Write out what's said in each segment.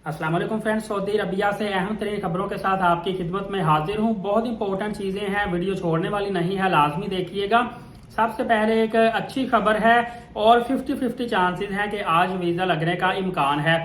अस्सलाम वालेकुम friends, Saudi Arabia से अहम तरीन खबरों के साथ आपकी खिदमत में हाजिर हूँ। बहुत इंपॉर्टेंट चीज़ें हैं, वीडियो छोड़ने वाली नहीं है, लाजमी देखिएगा। सबसे पहले एक अच्छी खबर है और 50-50 चांसेस हैं कि आज वीज़ा लगने का इम्कान है।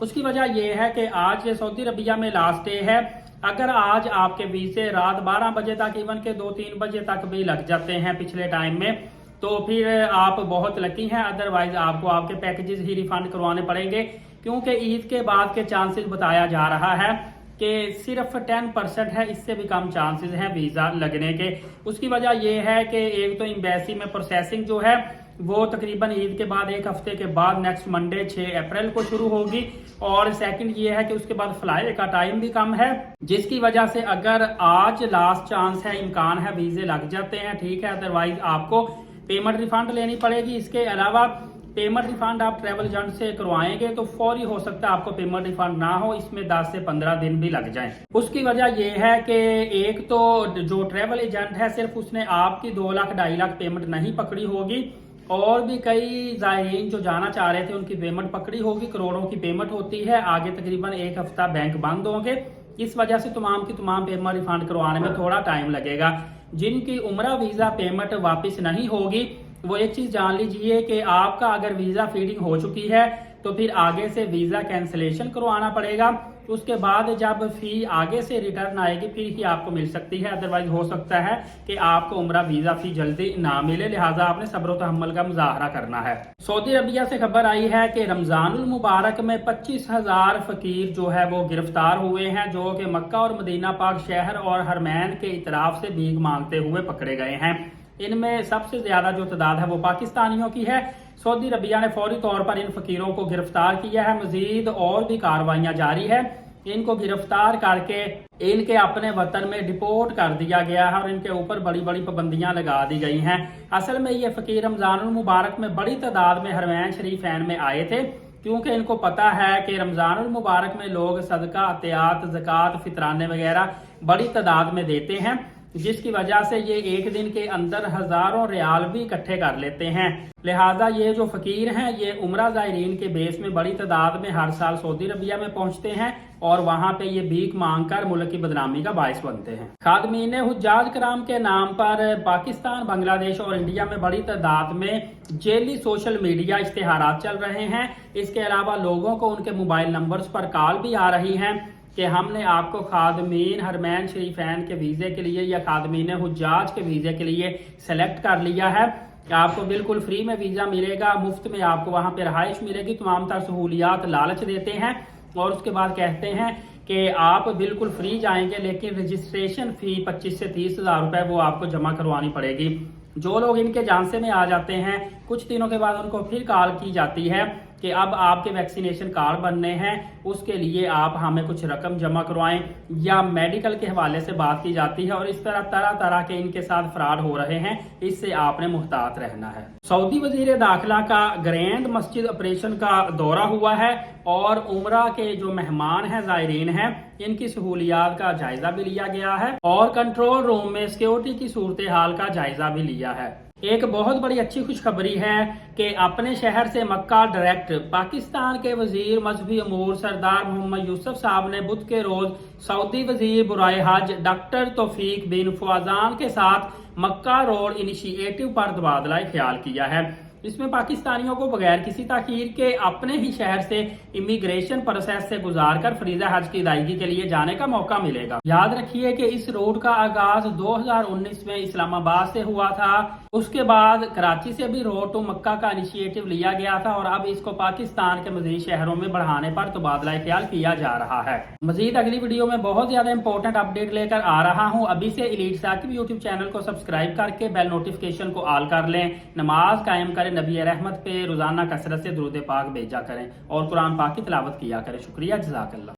उसकी वजह यह है कि आज सऊदी अरबिया में लास्ट डे है। अगर आज आपके वीज़े रात 12 बजे तक, इवन के 2-3 बजे तक भी लग जाते हैं पिछले टाइम में, तो फिर आप बहुत लकी हैं। अदरवाइज आपको आपके पैकेजेस ही रिफंड करवाने पड़ेंगे, क्योंकि ईद के बाद के चांसेस बताया जा रहा है कि सिर्फ 10% है, इससे भी कम चांसेस हैं वीज़ा लगने के। उसकी वजह यह है कि एक तो एम्बेसी में प्रोसेसिंग जो है वो तकरीबन ईद के बाद एक हफ्ते के बाद नेक्स्ट मंडे 6 अप्रैल को शुरू होगी, और सेकंड ये है कि उसके बाद फ्लाइट का टाइम भी कम है, जिसकी वजह से अगर आज लास्ट चांस है, इम्कान है वीज़े लग जाते हैं, ठीक है। अदरवाइज आपको पेमेंट रिफंड लेनी पड़ेगी। इसके अलावा पेमेंट रिफंड आप ट्रैवल एजेंट से करवाएंगे तो फौरी हो सकता है आपको पेमेंट रिफंड ना हो, इसमें 10 से 15 दिन भी लग जाएं। उसकी वजह यह है कि एक तो जो ट्रैवल एजेंट है सिर्फ उसने आपकी 2 लाख 2.5 लाख पेमेंट नहीं पकड़ी होगी, और भी कई ज़ायरीन जो जाना चाह रहे थे उनकी पेमेंट पकड़ी होगी। करोड़ों की पेमेंट होती है, आगे तकरीबन एक हफ्ता बैंक बंद होंगे। इस वजह से तमाम की तमाम पेमेंट रिफंड करवाने में थोड़ा टाइम लगेगा। जिनकी उम्रा वीज़ा पेमेंट वापस नहीं होगी वो एक चीज जान लीजिए कि आपका अगर वीजा फीडिंग हो चुकी है तो फिर आगे से वीजा कैंसिलेशन करवाना पड़ेगा। उसके बाद जब फी आगे से रिटर्न आएगी फिर ही आपको मिल सकती है। अदरवाइज हो सकता है कि आपको उम्रा वीजा फी जल्दी ना मिले, लिहाजा आपने सब्र तहम्मुल का मुजाहरा करना है। सऊदी अरबिया से खबर आई है कि रमजानुल मुबारक में 25,000 फकीर जो है वो गिरफ्तार हुए हैं, जो कि मक्का और मदीना पाक शहर और हरमैन के इतराफ से भीख मांगते हुए पकड़े गए हैं। इनमें सबसे ज्यादा जो तादाद है वो पाकिस्तानियों की है। सऊदी अरबिया ने फौरी तौर पर इन फकीरों को गिरफ्तार किया है। मजीद और भी कार्रवाइयां जारी है। इनको गिरफ्तार करके इनके अपने वतन में डिपोर्ट कर दिया गया है और इनके ऊपर बड़ी बड़ी पाबंदियां लगा दी गई हैं। असल में ये फकीर रमजानुल मुबारक में बड़ी तादाद में हरमैन शरीफैन में आए थे, क्योंकि इनको पता है कि रमजानुल मुबारक में लोग सदका, अतियात, ज़कात, फितराने वगैरह बड़ी तादाद में देते हैं, जिसकी वजह से ये एक दिन के अंदर हजारों रियाल भी इकट्ठे कर लेते हैं। लिहाजा ये जो फकीर हैं ये उम्रा ज़ायरीन के बेस में बड़ी तादाद में हर साल सऊदी अरबिया में पहुंचते हैं और वहां पे ये भीख मांग कर मुल्क की बदनामी का बायस बनते हैं। खादमीन हुज्जाज कराम के नाम पर पाकिस्तान, बांग्लादेश और इंडिया में बड़ी तादाद में जेली सोशल मीडिया इश्तेहारात चल रहे हैं। इसके अलावा लोगों को उनके मोबाइल नंबर्स पर कॉल भी आ रही है कि हमने आपको खादमीन हरमैन शरीफैन के वीज़े के लिए या खादमीन हुज्जाज के वीज़े के लिए सेलेक्ट कर लिया है, आपको बिल्कुल फ्री में वीज़ा मिलेगा, मुफ्त में आपको वहाँ पे रहाइश मिलेगी, तमाम तर सहूलियात लालच देते हैं और उसके बाद कहते हैं कि आप बिल्कुल फ्री जाएंगे, लेकिन रजिस्ट्रेशन फ़ी 25 से 30 हज़ार रुपये वो आपको जमा करवानी पड़ेगी। जो लोग इनके झांसे में आ जाते हैं कुछ दिनों के बाद उनको फिर कॉल की जाती है कि अब आपके वैक्सीनेशन कार्ड बनने हैं, उसके लिए आप हमें कुछ रकम जमा करवाएं, या मेडिकल के हवाले से बात की जाती है। और इस तरह तरह तरह के इनके साथ फ्रॉड हो रहे हैं, इससे आपने मुहतात रहना है। सऊदी वजीर दाखिला का ग्रैंड मस्जिद ऑपरेशन का दौरा हुआ है और उमरा के जो मेहमान हैं, ज़ायरीन हैं, इनकी सहूलियात का जायजा भी लिया गया है और कंट्रोल रूम में सिक्योरिटी की सूरत हाल का जायजा भी लिया है। एक बहुत बड़ी अच्छी खुशखबरी है कि अपने शहर से मक्का डायरेक्ट पाकिस्तान के वजीर मजहबी अमूर सरदार मोहम्मद यूसुफ साहब ने बुध के रोज सऊदी वजीर बुराए हज डॉक्टर तौफीक बिन फवाजान के साथ मक्का रोड इनिशिएटिव पर तबादला ख्याल किया है। इसमें पाकिस्तानियों को बगैर किसी ताखीर के अपने ही शहर से इमिग्रेशन प्रोसेस से गुजार कर फरीजा हज की अदायगी के लिए जाने का मौका मिलेगा। याद रखिए कि इस रोड का आगाज 2019 में इस्लामाबाद से हुआ था, उसके बाद कराची से भी रोड टू मक्का का इनिशिएटिव लिया गया था और अब इसको पाकिस्तान के मजीद शहरों में बढ़ाने पर तबादला ख्याल किया जा रहा है। मजीद अगली वीडियो में बहुत ज्यादा इंपॉर्टेंट अपडेट लेकर आ रहा हूँ। अभी से एलीट साकिब यूट्यूब चैनल को सब्सक्राइब करके बेल नोटिफिकेशन को ऑल कर लें। नमाज कायम करें, नबी रहमत पे रोजाना कसरत से दुरूद पाक भेजा करें और कुरान पाक की तिलावत किया करें। शुक्रिया, जज़ाकल्लाह।